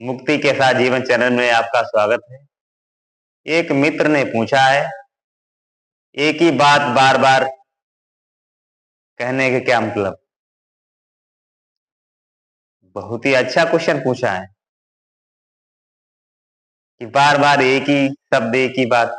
मुक्ति के साथ जीवन चैनल में आपका स्वागत है। एक मित्र ने पूछा है, एक ही बात बार बार कहने के क्या मतलब। बहुत ही अच्छा क्वेश्चन पूछा है कि बार बार एक ही शब्द, एक ही बात।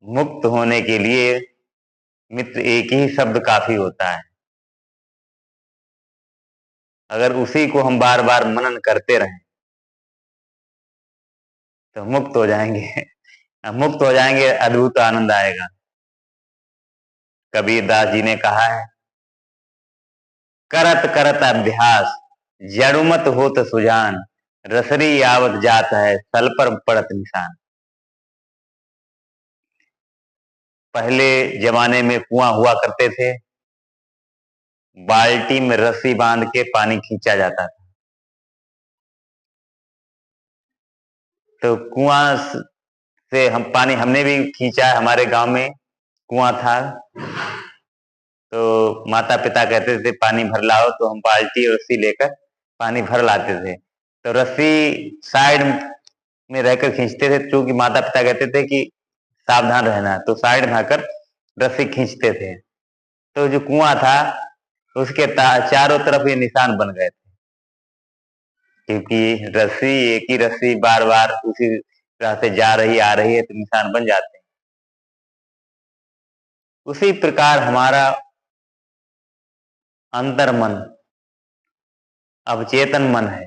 मुक्त होने के लिए मित्र एक ही शब्द काफी होता है। अगर उसी को हम बार बार मनन करते रहें तो मुक्त हो जाएंगे। मुक्त हो जाएंगे, अद्भुत आनंद आएगा। कबीर दास जी ने कहा है, करत करत अभ्यास जड़ुमत होत सुजान, रसरी आवत जात है सल पर पड़त निशान। पहले जमाने में कुआं हुआ करते थे, बाल्टी में रस्सी बांध के पानी खींचा जाता था। तो कुआं से हम पानी हमने भी खींचा है। हमारे गांव में कुआं था, तो माता पिता कहते थे पानी भर लाओ, तो हम बाल्टी और रस्सी लेकर पानी भर लाते थे। तो रस्सी साइड में रहकर खींचते थे, क्योंकि माता पिता कहते थे कि सावधान रहना, तो साइड में आकर रस्सी खींचते थे। तो जो कुआं था उसके चारों तरफ ये निशान बन गए थे, क्योंकि रस्सी, एक ही रस्सी बार बार उसी राह से जा रही आ रही है, तो निशान बन जाते हैं। उसी प्रकार हमारा अंतर मन, अवचेतन मन है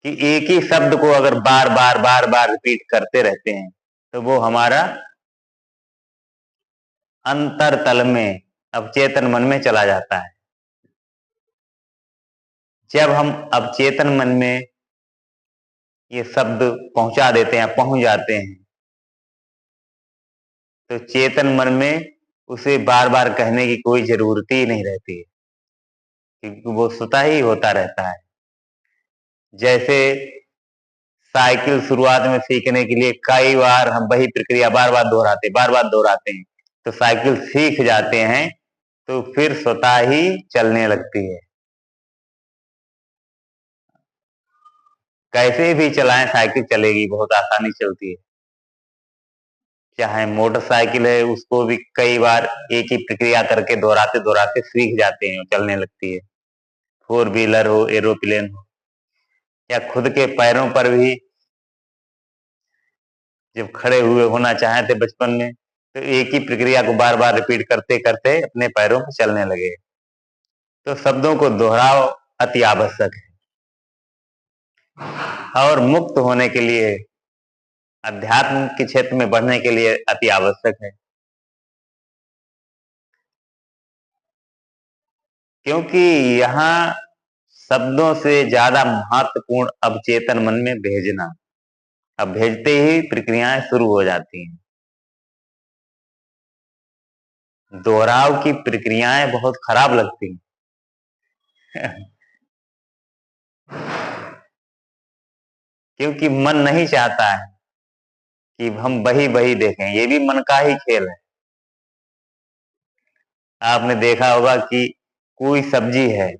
कि एक ही शब्द को अगर बार बार रिपीट करते रहते हैं तो वो हमारा अंतर तल में, अवचेतन मन में चला जाता है। जब हम अवचेतन मन में ये शब्द पहुंचा देते हैं, पहुंच जाते हैं, तो चेतन मन में उसे बार बार कहने की कोई जरूरत ही नहीं रहती है, क्योंकि वो स्वतः ही होता रहता है। जैसे साइकिल शुरुआत में सीखने के लिए कई बार हम वही प्रक्रिया बार बार दोहराते हैं, तो साइकिल सीख जाते हैं, तो फिर स्वतः ही चलने लगती है। कैसे भी चलाएं साइकिल चलेगी, बहुत आसानी चलती है। चाहे मोटरसाइकिल है, उसको भी कई बार एक ही प्रक्रिया करके दोहराते दोहराते सीख जाते हैं, चलने लगती है। फोर व्हीलर हो, एरोप्लेन हो, या खुद के पैरों पर भी जब खड़े हुए होना चाहे थे बचपन में, तो एक ही प्रक्रिया को बार बार रिपीट करते करते अपने पैरों पर चलने लगे। तो शब्दों को दोहराव अति आवश्यक है, और मुक्त होने के लिए, अध्यात्म के क्षेत्र में बढ़ने के लिए अति आवश्यक है। क्योंकि यहाँ शब्दों से ज्यादा महत्वपूर्ण अवचेतन मन में भेजना। अब भेजते ही प्रक्रियाएं शुरू हो जाती हैं। दोहराव की प्रक्रियाएं बहुत खराब लगती हैं। क्योंकि मन नहीं चाहता है कि हम वही वही देखें, ये भी मन का ही खेल है। आपने देखा होगा कि कोई सब्जी है,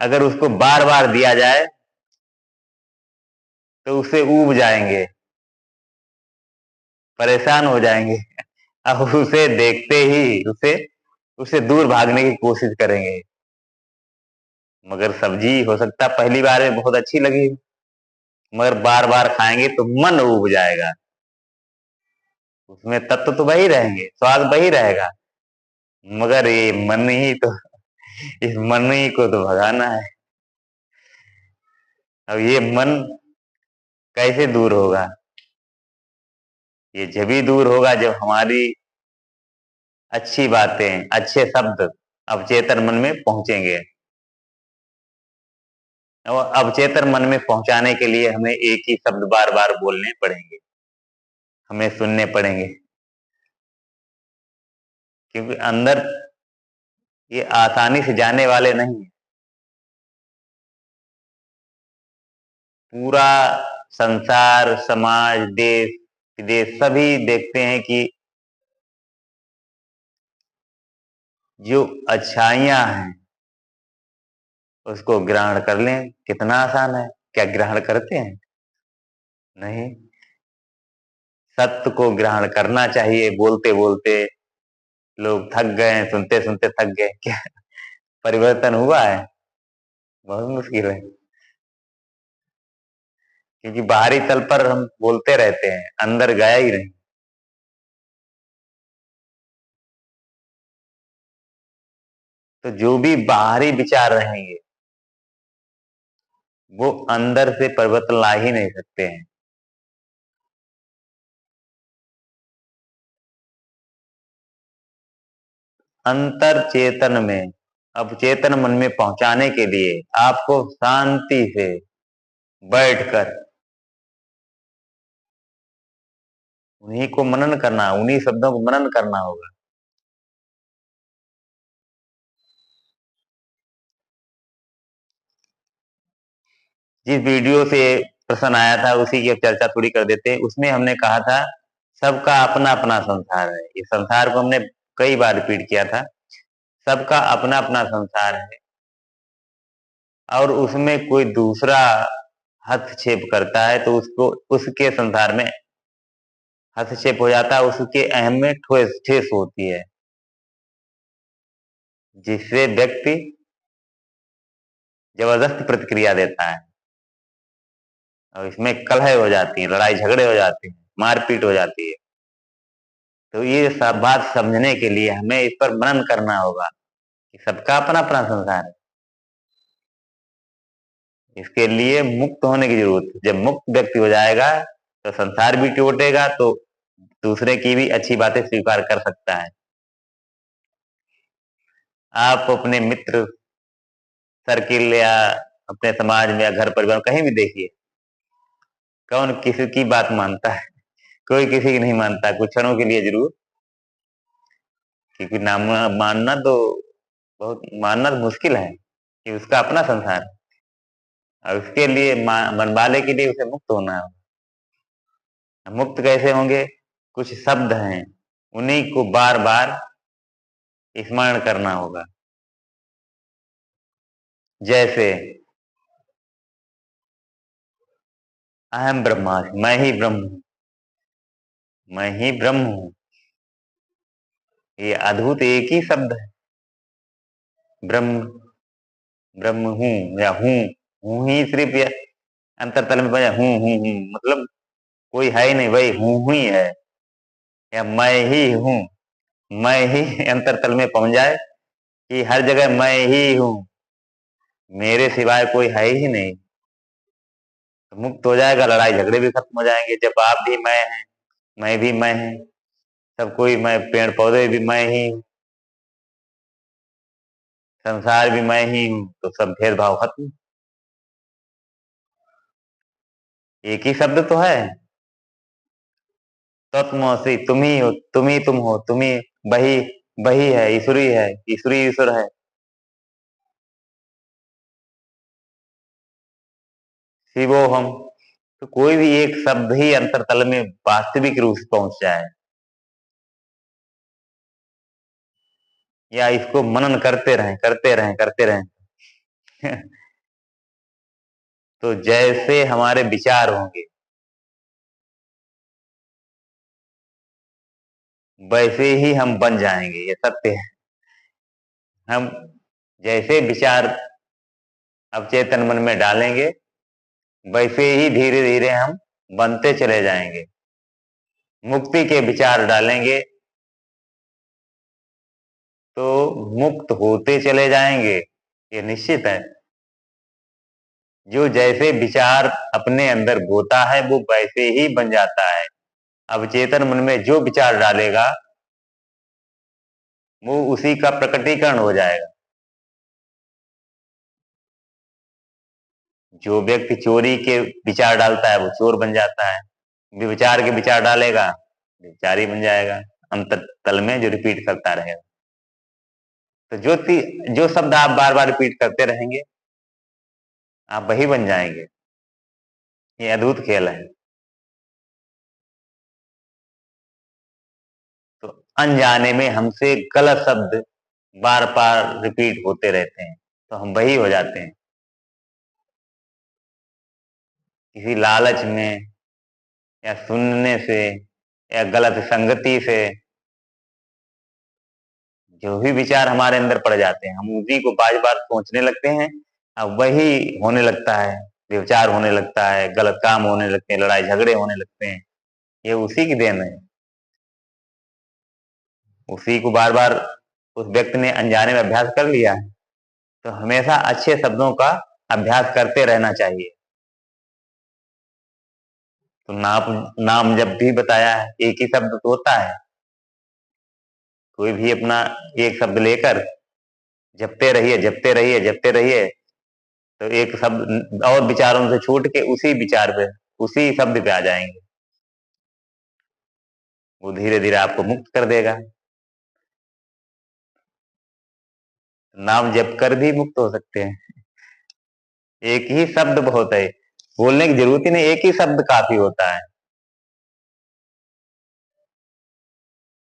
अगर उसको बार बार दिया जाए तो उससे ऊब जाएंगे, परेशान हो जाएंगे। अब उसे देखते ही उसे उसे दूर भागने की कोशिश करेंगे। मगर सब्जी हो सकता पहली बार में बहुत अच्छी लगी, मगर बार बार खाएंगे तो मन उब जाएगा। उसमें तत्व तो वही रहेंगे, स्वाद वही रहेगा, मगर ये मन ही तो, इस मन ही को तो भगाना है। अब ये मन कैसे दूर होगा? ये जब ही दूर होगा जब हमारी अच्छी बातें, अच्छे शब्द अवचेतन मन में पहुंचेंगे। और अवचेतन मन में पहुंचाने के लिए हमें एक ही शब्द बार बार बोलने पड़ेंगे, हमें सुनने पड़ेंगे। क्योंकि अंदर ये आसानी से जाने वाले नहीं है। पूरा संसार, समाज, देश विदेश सभी देखते हैं कि जो अच्छाइयां हैं उसको ग्रहण कर लें। कितना आसान है, क्या ग्रहण करते हैं? नहीं। सत्य को ग्रहण करना चाहिए। बोलते बोलते लोग थक गए हैं, सुनते सुनते थक गए, क्या परिवर्तन हुआ है? बहुत मुश्किल है, क्योंकि बाहरी तल पर हम बोलते रहते हैं, अंदर गया ही नहीं। तो जो भी बाहरी विचार रहेंगे वो अंदर से परिवर्तन ला ही नहीं सकते हैं। अंतर चेतन में, अब चेतन मन में पहुंचाने के लिए आपको शांति से बैठकर उन्हीं को मनन करना, उन्हीं शब्दों को मनन करना होगा। जिस वीडियो से प्रश्न आया था उसी की अब चर्चा थोड़ी कर देते हैं। उसमें हमने कहा था सबका अपना अपना संसार है। इस संसार को हमने कई बार रिपीट किया था। सबका अपना अपना संसार है और उसमें कोई दूसरा हस्तक्षेप करता है तो उसको उसके संसार में हस्तक्षेप हो जाता है, उसके अहम में ठेस होती है, जिससे व्यक्ति जबरदस्त प्रतिक्रिया देता है और इसमें कलह हो जाती है, लड़ाई झगड़े हो जाते हैं, मारपीट हो जाती है। तो ये सब बात समझने के लिए हमें इस पर मनन करना होगा कि सबका अपना अपना संसार है। इसके लिए मुक्त होने की जरूरत है। जब मुक्त व्यक्ति हो जाएगा तो संसार भी टूटेगा, तो दूसरे की भी अच्छी बातें स्वीकार कर सकता है। आप अपने मित्र सर्किल या अपने समाज में या घर परिवार कहीं भी देखिए, कौन किसी की बात मानता है? कोई किसी की नहीं मानता, कुछ क्षणों के लिए जरूर, क्योंकि नाम मानना तो बहुत मानना तो मुश्किल है कि उसका अपना संसार है और उसके लिए मनवाले के लिए उसे मुक्त होना है। मुक्त कैसे होंगे? कुछ शब्द हैं, उन्हीं को बार बार स्मरण करना होगा। जैसे अहम ब्रह्मास्मि, मैं ही ब्रह्म हूं, मैं ही ब्रह्म हूं। ये अद्भुत एक ही शब्द है, ब्रह्म, ब्रह्म हूं या हूं ही सिर्फ ये अंतरतल में बजा हूं, मतलब कोई है ही नहीं, वही हूं ही है। या मैं ही हूं, मैं ही अंतरतल में पहुंच जाए कि हर जगह मैं ही हूं, मेरे सिवाय कोई है ही नहीं, तो मुक्त हो जाएगा। लड़ाई झगड़े भी खत्म हो जाएंगे। जब आप भी मैं भी मैं है, सब कोई मैं, पेड़ पौधे भी मैं ही हूँ, संसार भी मैं ही हूँ, तो सब भेदभाव खत्म। एक ही शब्द तो है, तत्वमसि, तुम ही हो, तुम ही तुम हो, तुम ही, वही वही है, ईश्वरी है, ईश्वरी ईश्वर है, शिवो हम। तो कोई भी एक शब्द ही अंतरतल में वास्तविक रूप से पहुंच जाए, या इसको मनन करते रहें करते रहें करते रहें तो जैसे हमारे विचार होंगे वैसे ही हम बन जाएंगे, ये सत्य है। हम जैसे विचार अवचेतन मन में डालेंगे वैसे ही धीरे धीरे हम बनते चले जाएंगे। मुक्ति के विचार डालेंगे तो मुक्त होते चले जाएंगे, ये निश्चित है। जो जैसे विचार अपने अंदर बोता है वो वैसे ही बन जाता है। अवचेतन मन में जो विचार डालेगा वो उसी का प्रकटीकरण हो जाएगा। जो व्यक्ति चोरी के विचार डालता है वो चोर बन जाता है, विचार के विचार डालेगा विचारी बन जाएगा, अंतर तल में जो रिपीट करता रहेगा। तो जो शब्द आप बार बार रिपीट करते रहेंगे आप वही बन जाएंगे। ये अद्भुत खेल है। तो अनजाने में हमसे गलत शब्द बार बार रिपीट होते रहते हैं, तो हम वही हो जाते हैं। किसी लालच में या सुनने से या गलत संगति से जो भी विचार हमारे अंदर पड़ जाते हैं, हम उसी को बार बार सोचने लगते हैं। अब वही होने लगता है, व्यभिचार होने लगता है, गलत काम होने लगते हैं, लड़ाई झगड़े होने लगते हैं। ये उसी की देन है। उसी को बार बार उस व्यक्ति ने अनजाने में अभ्यास कर लिया है। तो हमेशा अच्छे शब्दों का अभ्यास करते रहना चाहिए। तो नाम जब भी बताया है, एक ही शब्द तो होता है। कोई भी अपना एक शब्द लेकर जपते रहिए, जपते रहिए, जपते रहिए, तो एक शब्द और विचारों से छूट के उसी विचार पे, उसी शब्द पे आ जाएंगे। वो धीरे धीरे आपको मुक्त कर देगा। नाम जप कर भी मुक्त हो सकते हैं। एक ही शब्द बहुत है, बोलने की जरूरत ही नहीं, एक ही शब्द काफी होता है।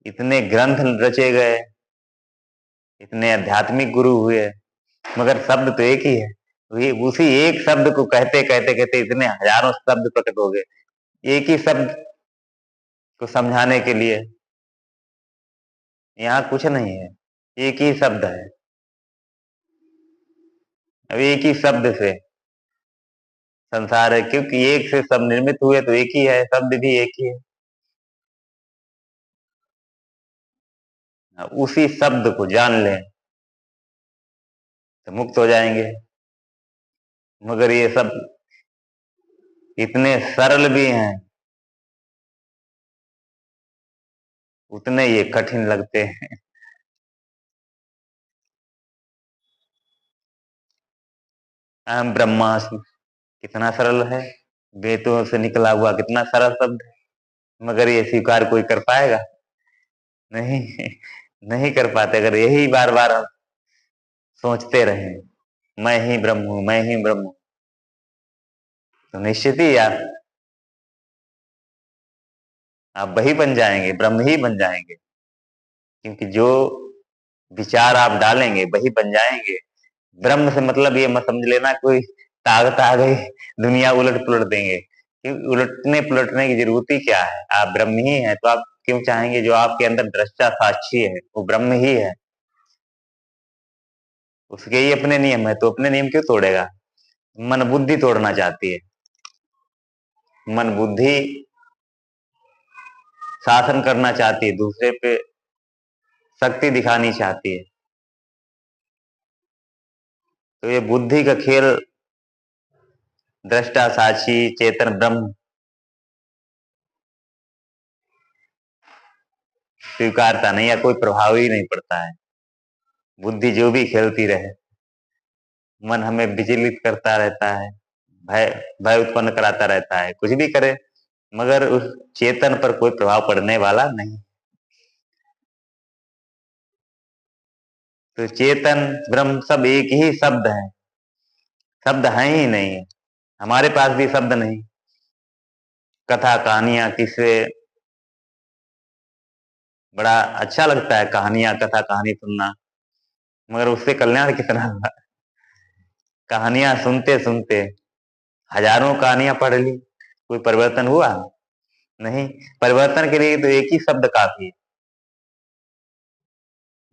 इतने ग्रंथ रचे गए, इतने आध्यात्मिक गुरु हुए, मगर शब्द तो एक ही है। वही उसी एक शब्द को कहते कहते कहते इतने हजारों शब्द प्रकट हो गए, एक ही शब्द को समझाने के लिए। यहाँ कुछ नहीं है, एक ही शब्द है। अब एक ही शब्द से संसार है, क्योंकि एक से सब निर्मित हुए, तो एक ही है, शब्द भी एक ही है। उसी शब्द को जान लें तो मुक्त हो जाएंगे। मगर ये सब इतने सरल भी हैं, उतने ये कठिन लगते हैं। अहम ब्रह्मास्मि कितना सरल है, वेदों से निकला हुआ कितना सरल शब्द है, मगर ये स्वीकार कोई कर पाएगा? नहीं, नहीं कर पाते। अगर यही बार बार हम सोचते रहे, मैं ही ब्रह्म हूं, मैं ही ब्रह्म हूं, तो निश्चित ही आप वही बन जाएंगे, ब्रह्म ही बन जाएंगे। क्योंकि जो विचार आप डालेंगे वही बन जाएंगे। ब्रह्म से मतलब ये मत समझ लेना कोई ताकत आ गई, दुनिया उलट पुलट देंगे। क्योंकि उलटने पुलटने की जरूरत ही क्या है? आप ब्रह्म ही है, तो आप क्यों चाहेंगे? जो आपके अंदर दृष्टा साक्षी है वो ब्रह्म ही है, उसके ही अपने नियम है, तो अपने नियम क्यों तोड़ेगा? मन बुद्धि तोड़ना चाहती है, मन बुद्धि शासन करना चाहती है, दूसरे पे शक्ति दिखानी चाहती है। तो ये बुद्धि का खेल दृष्टा साक्षी चेतन ब्रह्म स्वीकारता नहीं, या कोई प्रभाव ही नहीं पड़ता है। बुद्धि जो भी खेलती रहे, मन हमें विचलित करता रहता है, भय भय उत्पन्न कराता रहता है, कुछ भी करे, मगर उस चेतन पर कोई प्रभाव पड़ने वाला नहीं। तो चेतन ब्रह्म सब एक ही शब्द है, शब्द है ही नहीं। हमारे पास भी शब्द नहीं। कथा कहानियां किससे बड़ा अच्छा लगता है, कहानियां कथा कहानी सुनना, मगर उससे कल्याण कितना हुआ? कहानियां सुनते सुनते हजारों कहानियां पढ़ ली, कोई परिवर्तन हुआ? नहीं। परिवर्तन के लिए तो एक ही शब्द काफी है,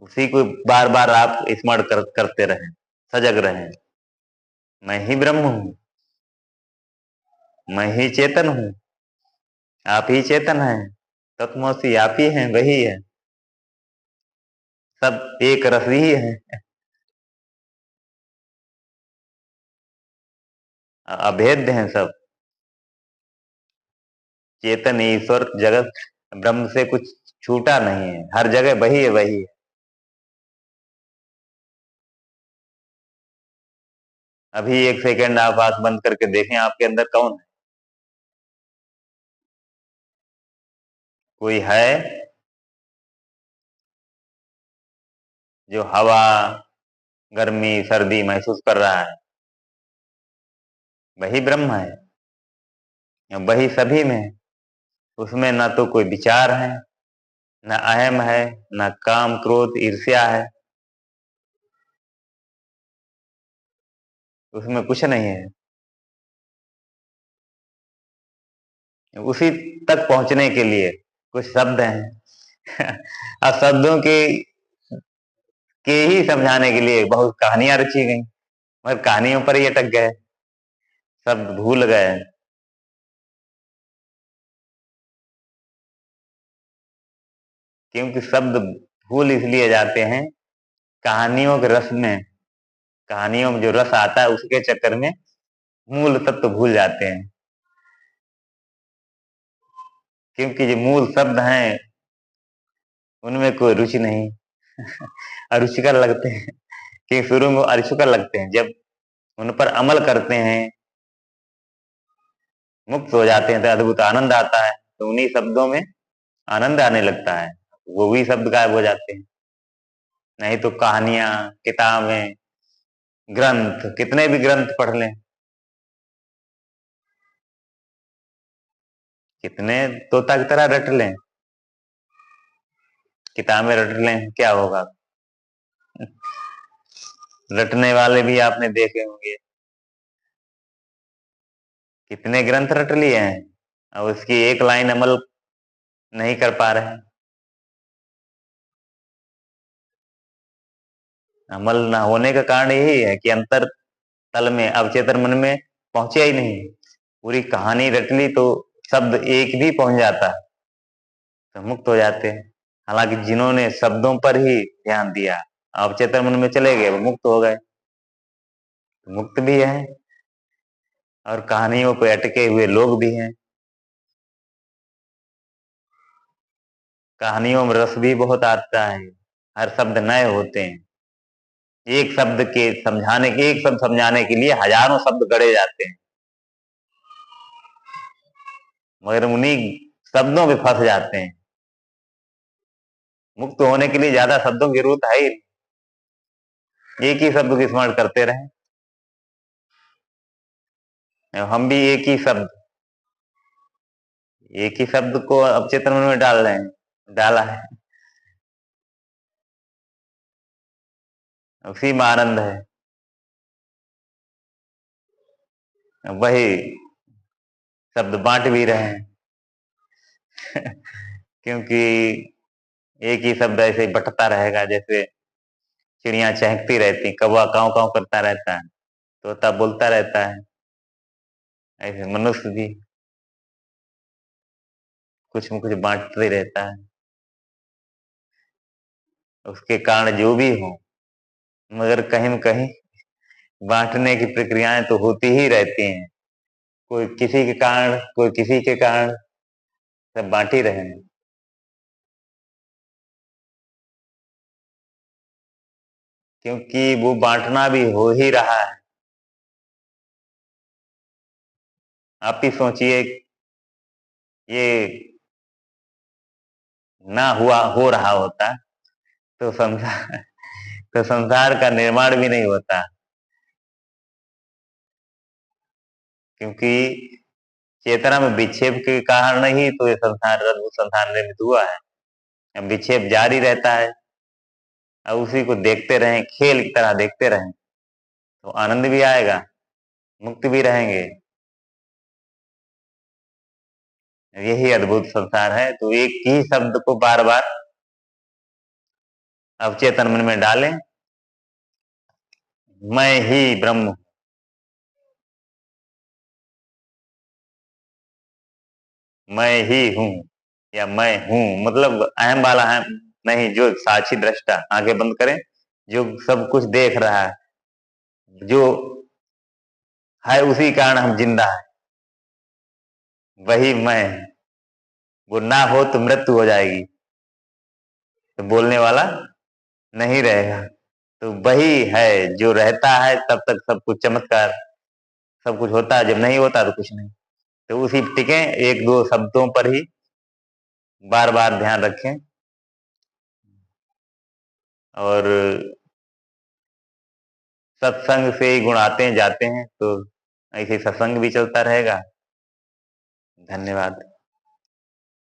उसी को बार बार आप स्मरण करते रहें, सजग रहें। मैं ही ब्रह्म हूं, मैं ही चेतन हूं, आप ही चेतन हैं, तत्वमसि आप ही हैं, वही है, सब एक रस ही है, अभेद्य हैं सब। चेतन ईश्वर जगत ब्रह्म से कुछ छूटा नहीं है, हर जगह वही है, वही है। अभी एक सेकंड आप आंख बंद करके देखें, आपके अंदर कौन है? कोई है जो हवा गर्मी सर्दी महसूस कर रहा है? वही ब्रह्म है, वही सभी में है। उसमें ना तो कोई विचार है, ना अहम है, ना काम क्रोध ईर्ष्या है, उसमें कुछ नहीं है। उसी तक पहुंचने के लिए कुछ शब्द हैं। अब शब्दों के ही समझाने के लिए बहुत कहानियां रची गई, मगर कहानियों पर ही अटक गए, शब्द भूल गए। क्योंकि शब्द भूल इसलिए जाते हैं, कहानियों के रस में, कहानियों में जो रस आता है उसके चक्कर में मूल तत्व तो भूल जाते हैं। क्योंकि जो मूल शब्द हैं उनमें कोई रुचि नहीं, अरुचिकर लगते हैं। कि शुरू में अरुचिकर लगते हैं, जब उन पर अमल करते हैं, मुक्त हो जाते हैं तो अद्भुत आनंद आता है। तो उन्हीं शब्दों में आनंद आने लगता है, वो भी शब्द गायब हो जाते हैं। नहीं तो कहानियां, किताबें, ग्रंथ, कितने भी ग्रंथ पढ़ लें, कितने तोता की तरह रट लें, किताबें रट लें, क्या होगा? रटने वाले भी आपने देखे होंगे, कितने ग्रंथ रट लिए हैं और उसकी एक लाइन अमल नहीं कर पा रहे हैं। अमल ना होने का कारण यही है कि अंतर तल में, अवचेतन मन में पहुंचे ही नहीं। पूरी कहानी रट ली तो शब्द एक भी पहुंच जाता तो मुक्त हो जाते हैं। हालांकि जिन्होंने शब्दों पर ही ध्यान दिया, अवचेतन मन में चले गए, वो मुक्त हो गए, तो मुक्त भी है। और कहानियों पे अटके हुए लोग भी हैं। कहानियों में रस भी बहुत आता है, हर शब्द नए होते हैं। एक शब्द समझाने के लिए हजारों शब्द गढ़े जाते हैं, मगर उन्हीं शब्दों पे फंस जाते हैं। मुक्त होने के लिए ज्यादा शब्दों की जरूरत है ही नहीं। एक ही शब्द की स्मरण करते रहें। हम भी एक ही शब्द को अवचेतन मन में डाल रहे हैं, डाला है, उसी में आनंद है। वही शब्द बांट भी रहे हैं। क्योंकि एक ही शब्द ऐसे ही बटता रहेगा, जैसे चिड़िया चहकती रहती, कौवा काव काव करता रहता है, तोता बोलता रहता है, ऐसे मनुष्य भी कुछ न कुछ बांटते ही रहता है। उसके कारण जो भी हो, मगर कहीं न कहीं बांटने की प्रक्रियाएं तो होती ही रहती हैं। कोई किसी के कारण, कोई किसी के कारण, सब बांट ही रहे हैं। क्योंकि वो बांटना भी हो ही रहा है। आप ही सोचिए, ये ना हुआ हो रहा होता तो संसार तो संसार का निर्माण भी नहीं होता। क्योंकि चेतना में विक्षेप के कारण ही तो ये संसार निर्मित हुआ है। अब विक्षेप जारी रहता है, अब उसी को देखते रहें, खेल की तरह देखते रहें, तो आनंद भी आएगा, मुक्त भी रहेंगे। यही अद्भुत संसार है। तो एक ही शब्द को बार बार अवचेतन मन में डालें, मैं ही ब्रह्म, मैं ही हूँ, या मैं हूँ, मतलब अहम वाला है नहीं, जो साक्षी दृष्टा, आंखें बंद करें, जो सब कुछ देख रहा है, जो है उसी कारण हम जिंदा है, वही मैं। वो ना हो तो मृत्यु हो जाएगी, तो बोलने वाला नहीं रहेगा। तो वही है जो रहता है, तब तक सब कुछ चमत्कार, सब कुछ होता है, जब नहीं होता तो कुछ नहीं। तो उसी टिके, एक दो शब्दों पर ही बार बार ध्यान रखें। और सत्संग से ही गुण आते हैं जाते हैं, तो ऐसे सत्संग भी चलता रहेगा। धन्यवाद।